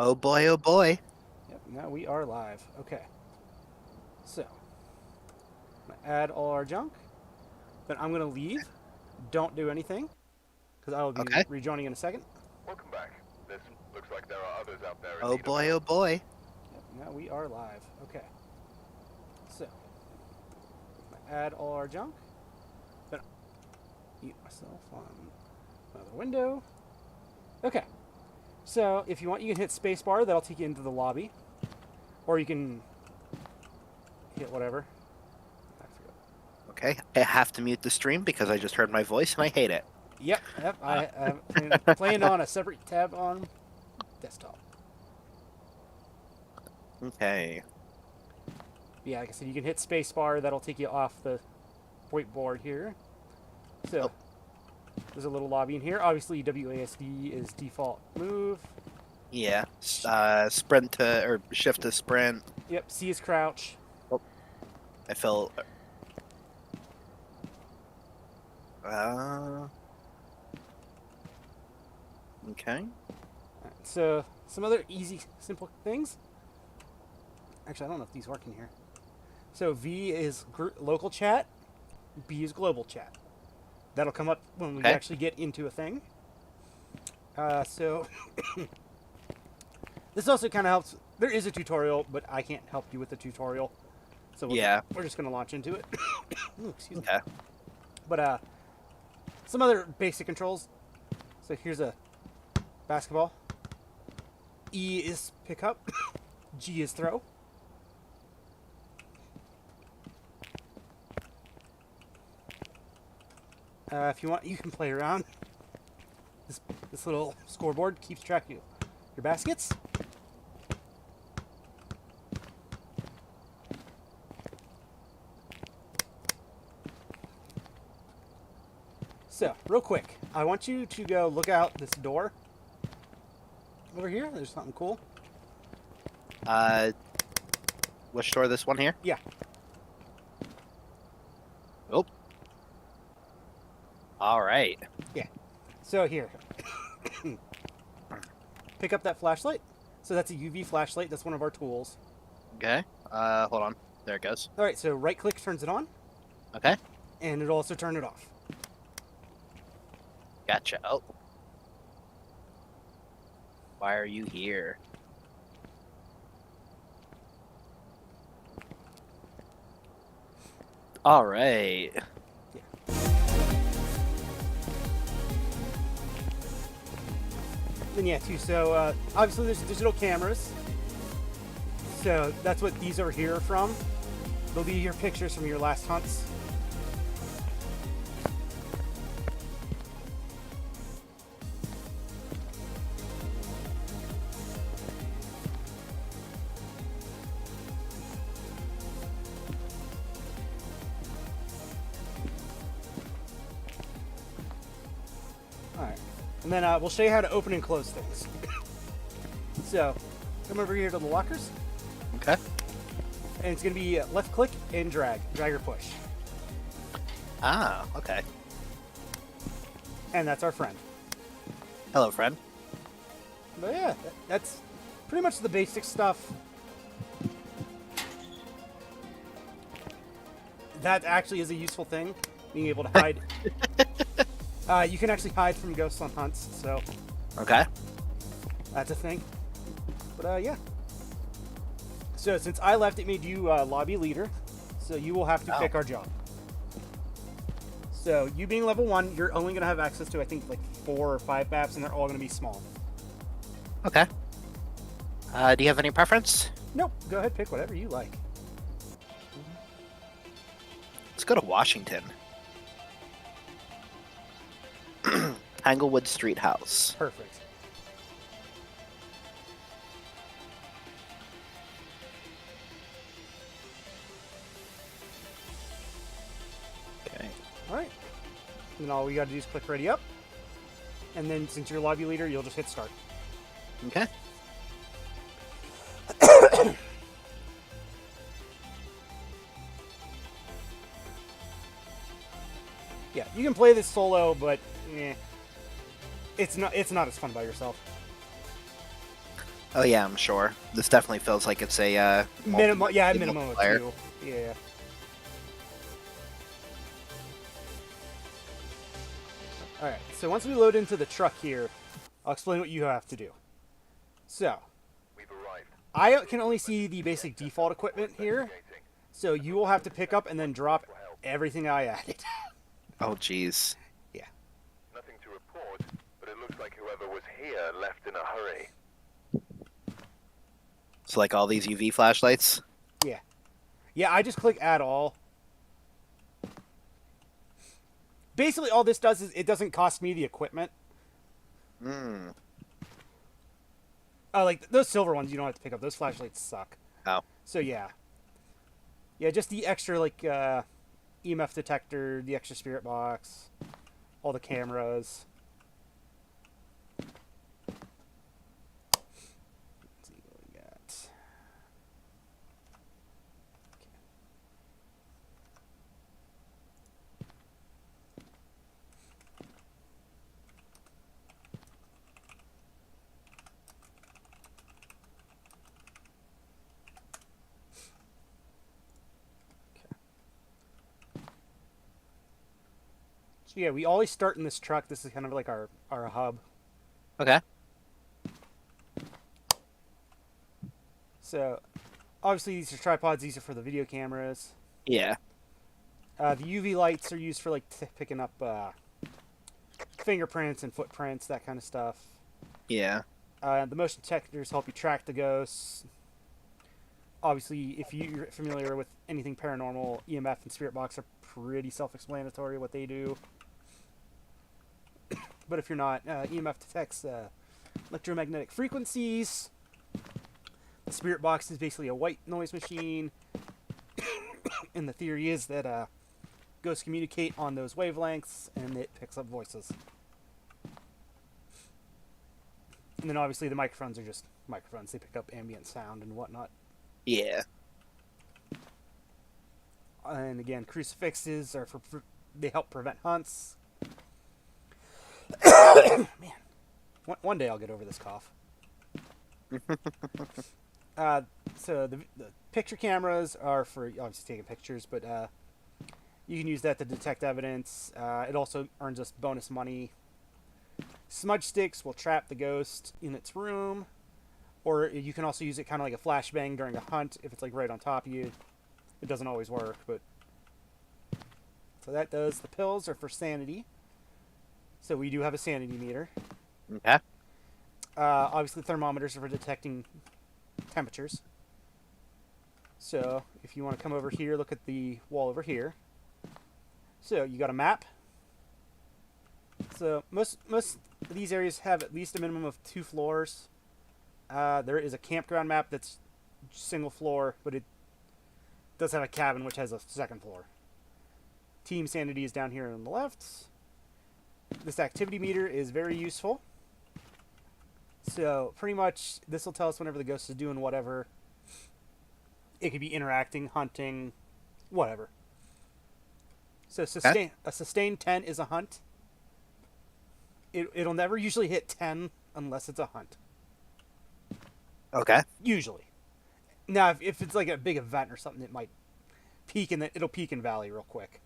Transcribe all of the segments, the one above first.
Oh boy, oh boy. Yep, now we are live. Okay. So, I'm gonna add all our junk. Then I'm gonna leave. Don't do anything, because I will be Okay. rejoining in a second. Welcome back. This looks like there are others out there in Oh need of boy, help. oh boy. Yep, now we are live. Okay. So, I'm gonna add all our junk. Then mute myself on another window. Okay. So, if you want, you can hit spacebar. That'll take you into the lobby, or you can hit whatever. I forgot. Okay. I have to mute the stream because I just heard my voice and I hate it. Yep. Uh, I'm playing on a separate tab on desktop. okay. Yeah, like I said, you can hit spacebar. That'll take you off the whiteboard here. So, Oh, there's a little lobby in here. Obviously, WASD is default move. yeah. Sprint to or shift to sprint. Yep, C is crouch. Oh, I fell. Okay. So, some other easy, simple things. Actually, I don't know if these work in here. So, V is local chat. B is global chat. That'll come up when we Okay. actually get into a thing. So, this also kind of helps. There is a tutorial, but I can't help you with the tutorial. So we're just going to launch into it. Ooh, excuse me. Okay. But some other basic controls. So here's a basketball. E is pick up. G is throw. If you want, you can play around. This little scoreboard keeps track of your baskets. So, real quick, I want you to go look out this door. Over here, there's something cool. Which store? This one here? Yeah. Oh. All right. Yeah. So here. Pick up that flashlight. So that's a UV flashlight. That's one of our tools. Okay. Hold on. There it goes. All right, so right click turns it on, Okay. and it'll also turn it off. Gotcha. Oh. Why are you here? All right. Then yeah, too. So obviously there's digital cameras. So that's what these are here from. They'll be your pictures from your last hunts. Alright. And then we'll show you how to open and close things. So, come over here to the lockers. Okay. And it's going to be left click and drag. Drag or push. Ah. Okay. And that's our friend. Hello, friend. But yeah, that's pretty much the basic stuff. That actually is a useful thing, being able to hide. You can actually hide from ghosts on hunts, so Okay. that's a thing. But yeah. So since I left, it made you lobby leader, so you will have to pick our job. So you being level 1, you're only going to have access to, I think, like 4 or 5 maps, and they're all going to be small. Okay. Do you have any preference? Nope, go ahead, pick whatever you like. Let's go to Washington. Tanglewood Street House. Perfect. Okay. Alright. And then all we got to do is click ready up. And then since you're lobby leader, you'll just hit start. Okay. Yeah, you can play this solo, but it's not as fun by yourself. Oh yeah, I'm sure. This definitely feels like it's a Minimum, yeah, multi- minimum of multiplayer. 2. Yeah. Alright, so once we load into the truck here, I'll explain what you have to do. So, We've arrived. I can only see the basic default equipment here, Investigating. so you will have to pick up and then drop everything I added. Oh jeez. Yeah. Nothing to report, but it looks like whoever was here left in a hurry. So like all these UV flashlights. Yeah. Yeah, I just click add all. Basically, all this does is it doesn't cost me the equipment. Hmm. Like, those silver ones you don't have to pick up. Those flashlights suck. Oh. So, yeah. Yeah, just the extra, like, EMF detector, the extra spirit box, all the cameras. Let's see what we got. So yeah, we always start in this truck. This is kind of like our hub. Okay. So, obviously these are tripods. These are for the video cameras. Yeah. The UV lights are used for like picking up fingerprints and footprints, that kind of stuff. Yeah. The motion detectors help you track the ghosts. Obviously, if you're familiar with anything paranormal, EMF and spirit box are pretty self-explanatory what they do. But if you're not, EMF detects electromagnetic frequencies. The spirit box is basically a white noise machine. And the theory is that ghosts communicate on those wavelengths, and it picks up voices. And then obviously the microphones are just microphones. They pick up ambient sound and whatnot. Yeah. And again, crucifixes are they help prevent hunts. Man, one day I'll get over this cough. So the picture cameras are for obviously taking pictures, but you can use that to detect evidence. It also earns us bonus money. Smudge sticks will trap the ghost in its room, or you can also use it kind of like a flashbang during a hunt if it's like right on top of you. It doesn't always work, but so that does. The pills are for sanity, so we do have a sanity meter. Okay. Obviously, thermometers are for detecting temperatures. So if you want to come over here, look at the wall over here. So you got a map. So most of these areas have at least a minimum of 2 floors. There is a campground map that's single floor, but it does have a cabin which has a 2nd floor. Team sanity is down here on the left. This activity meter is very useful. So pretty much this will tell us whenever the ghost is doing whatever. It could be interacting, hunting, whatever. So a sustained 10 is a hunt. It'll never usually hit 10 unless it's a hunt. Okay. Usually. Now, if it's like a big event or something, it might peak it'll peak and valley real quick.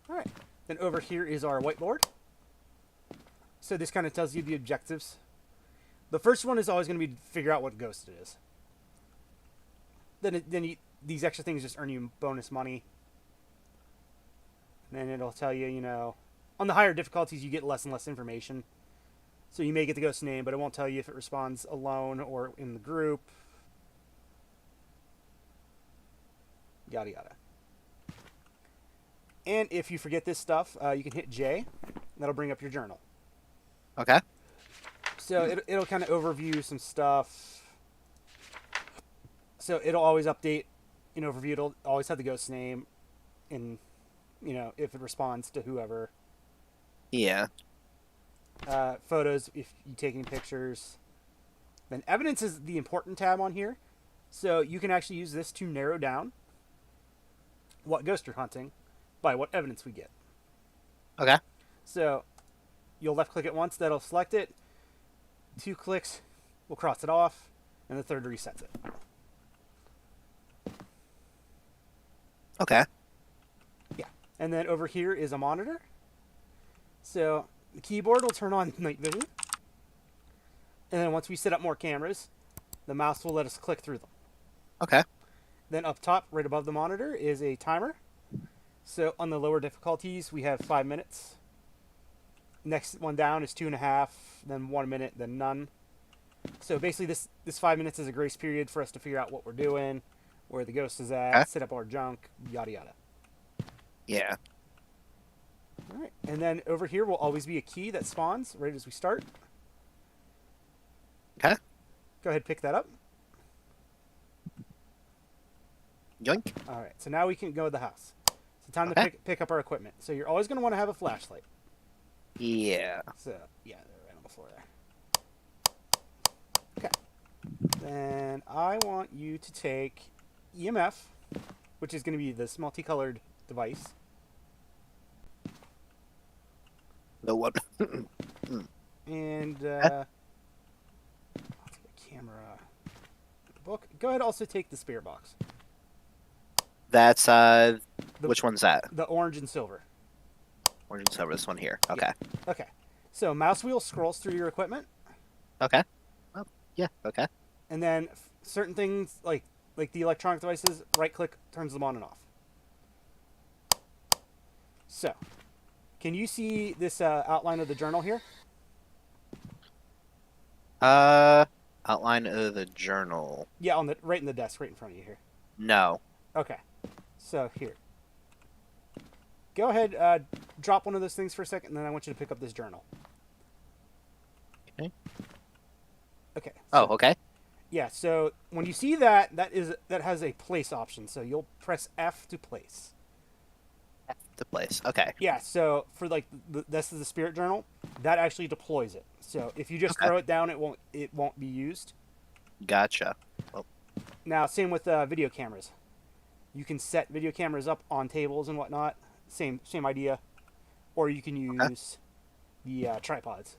All right. Then over here is our whiteboard. So this kind of tells you the objectives. The first one is always going to be to figure out what ghost it is. Then these extra things just earn you bonus money. And then it'll tell you, on the higher difficulties, you get less and less information. So you may get the ghost name, but it won't tell you if it responds alone or in the group. Yada yada. And if you forget this stuff, you can hit J. That'll bring up your journal. Okay. So it'll kind of overview some stuff. So it'll always update an overview. It'll always have the ghost name, and if it responds to whoever. Yeah. Photos if you take any pictures. Then evidence is the important tab on here. So you can actually use this to narrow down what ghost you're hunting by what evidence we get. Okay. So you'll left click it once, that'll select it. 2 clicks will cross it off, and the third resets it. Okay. Yeah. And then over here is a monitor. So the keyboard will turn on night vision. And then once we set up more cameras, the mouse will let us click through them. Okay. Then up top, right above the monitor, is a timer. So on the lower difficulties, we have 5 minutes. Next one down is 2.5, then 1 minute, then none. So basically this 5 minutes is a grace period for us to figure out what we're doing, where the ghost is at, Okay. set up our junk, yada yada. Yeah. All right, and then over here will always be a key that spawns right as we start. Okay. Go ahead, pick that up. Yoink. All right, so now we can go to the house. It's time Okay. to pick up our equipment. So you're always going to want to have a flashlight. Yeah. So, yeah, they're right on the floor there. Okay. Then I want you to take EMF, which is going to be this multicolored device. No one. And, I'll take a camera. Book. Go ahead, also take the spirit box. That's which one's that? The orange and silver. Orange and silver. This one here. Okay. Okay. So mouse wheel scrolls through your equipment, Okay. Oh, yeah. Okay. and then certain things like the electronic devices, right click turns them on and off. So, can you see this outline of the journal here? Outline of the journal. Yeah, on the right in the desk, right in front of you here. No. Okay. So here. Go ahead, drop one of those things for a second, and then I want you to pick up this journal. Okay. Okay. Oh, okay. Yeah, so when you see that has a place option. So you'll press F to place. The place. Okay. Yeah, so for like this is the spirit journal, that actually deploys it. So if you just Okay. throw it down, it won't be used. Gotcha. Well, Now, same with video cameras. You can set video cameras up on tables and whatnot. Same idea. Or you can use the tripods.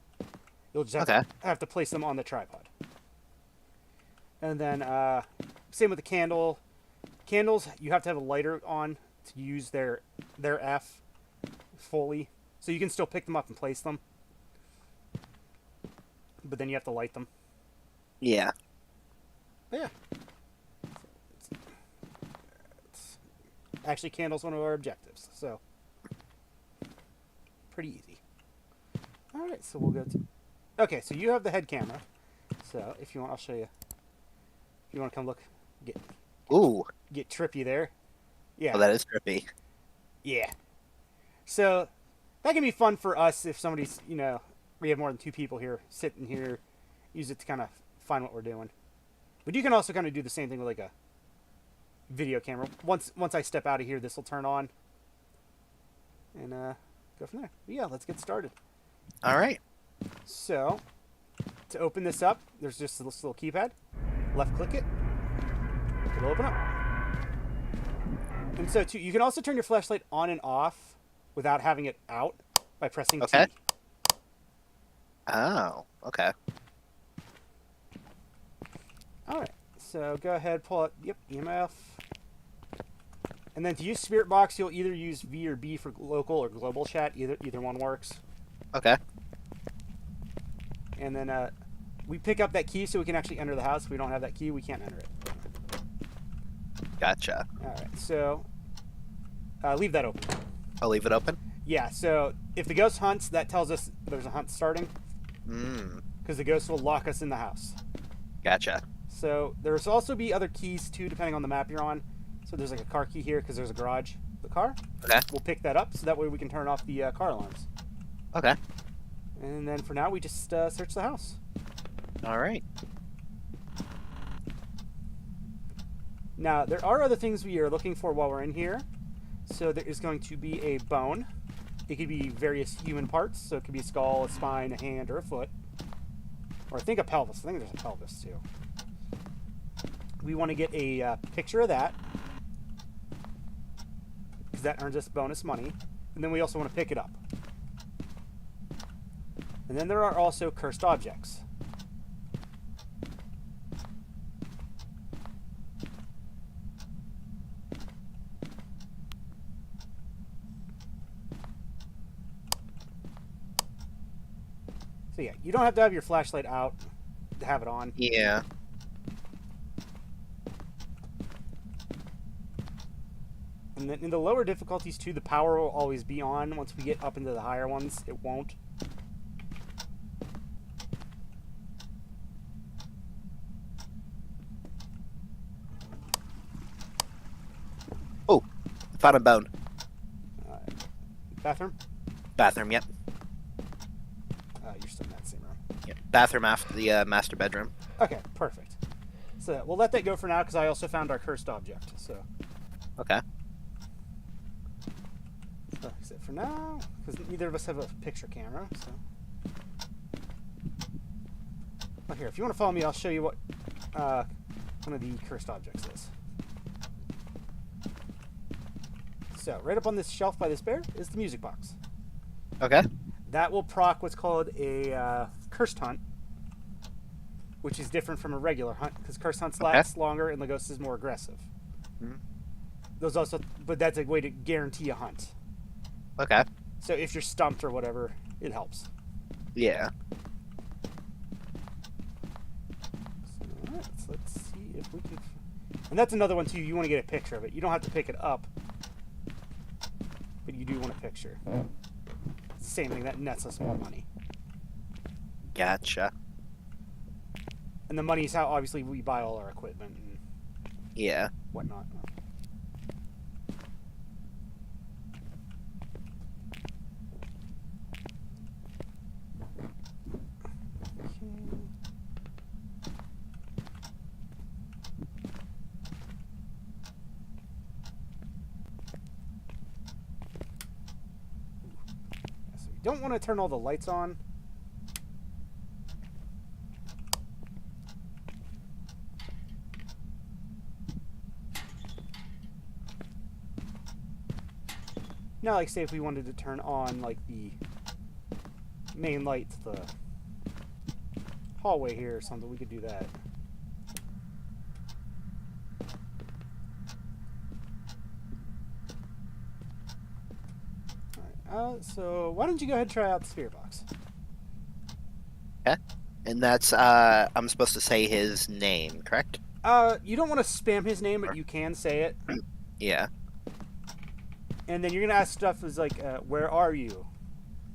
You'll just have to place them on the tripod. And then same with the candle. Candles, you have to have a lighter on to use their F fully. So you can still pick them up and place them. But then you have to light them. yeah. But yeah. Actually, candle's one of our objectives, so pretty easy. All right, so we'll go to. Okay, so you have the head camera. So if you want, I'll show you. If you want to come look, Ooh. get trippy there. Yeah. Oh, that is trippy. Yeah. So that can be fun for us if somebody's, we have more than 2 people here sitting here, use it to kind of find what we're doing. But you can also kind of do the same thing with like a video camera. Once I step out of here, this will turn on, and go from there. But yeah, let's get started. All right. So to open this up, there's just this little keypad. Left click it. It'll open up. And so too, you can also turn your flashlight on and off without having it out by pressing Okay. T. Oh. Okay. All right. So go ahead, pull out. Yep, EMF. And then to use Spirit Box, you'll either use V or B for local or global chat. Either one works. Okay. And then we pick up that key so we can actually enter the house. If we don't have that key, we can't enter it. Gotcha. All right. So leave that open. I'll leave it open. Yeah. So if the ghost hunts, that tells us there's a hunt starting. Because the ghost will lock us in the house. Gotcha. So there's also be other keys too, depending on the map you're on. So there's like a car key here because there's a garage. The car. Okay. We'll pick that up so that way we can turn off the car alarms. Okay. And then for now, we just search the house. All right. Now, there are other things we are looking for while we're in here. So there is going to be a bone. It could be various human parts. So it could be a skull, a spine, a hand, or a foot. Or I think a pelvis. I think there's a pelvis too. We want to get a picture of that, because that earns us bonus money. And then we also want to pick it up. And then there are also cursed objects. So yeah, you don't have to have your flashlight out to have it on. Yeah. And then in the lower difficulties too, the power will always be on. Once we get up into the higher ones, it won't. Oh, found a bone. Bathroom? Bathroom, yep. You're still in that same room. Yep. Bathroom after the master bedroom. Okay, perfect. So we'll let that go for now because I also found our cursed object. So. Okay. So that's it for now, because neither of us have a picture camera. So. Oh, here, if you want to follow me, I'll show you what one of the cursed objects is. So, right up on this shelf by this bear is the music box. Okay. That will proc what's called a cursed hunt, which is different from a regular hunt, because cursed hunts last longer and the ghost is more aggressive. Mm-hmm. Those also, but that's a way to guarantee a hunt. Okay. So if you're stumped or whatever, it helps. Yeah. So, alright, so let's see if we can... And that's another one, too. You want to get a picture of it. You don't have to pick it up, but you do want a picture. It's the same thing. That nets us more money. Gotcha. And the money is how, obviously, we buy all our equipment and Yeah. whatnot. Don't want to turn all the lights on. Now, like, say if we wanted to turn on, like, the main light to the hallway here or something, we could do that. So why don't you go ahead and try out the spirit box? Okay. And that's, I'm supposed to say his name, correct? You don't want to spam his name, but you can say it. Yeah. And then you're going to ask stuff as like, where are you?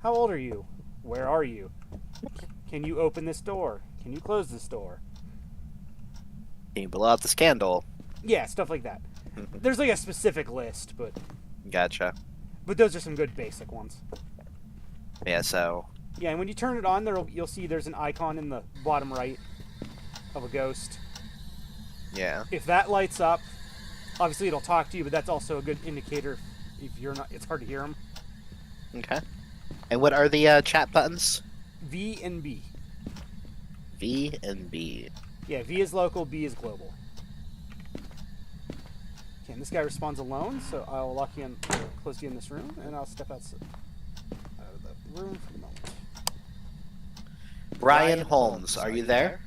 How old are you? Where are you? Can you open this door? Can you close this door? Can you blow out this candle? Yeah, stuff like that. There's like a specific list, but Gotcha. those are some good basic ones. Yeah, so... Yeah, and when you turn it on, you'll see there's an icon in the bottom right of a ghost. Yeah. If that lights up, obviously it'll talk to you, but that's also a good indicator if you're not. It's hard to hear them. Okay. And what are the chat buttons? V and B. V and B. Yeah, V is local, B is global. Okay, and this guy responds alone, so I'll lock you in, close you in this room, and I'll step out of the room for the moment. Ryan Holmes, are you there?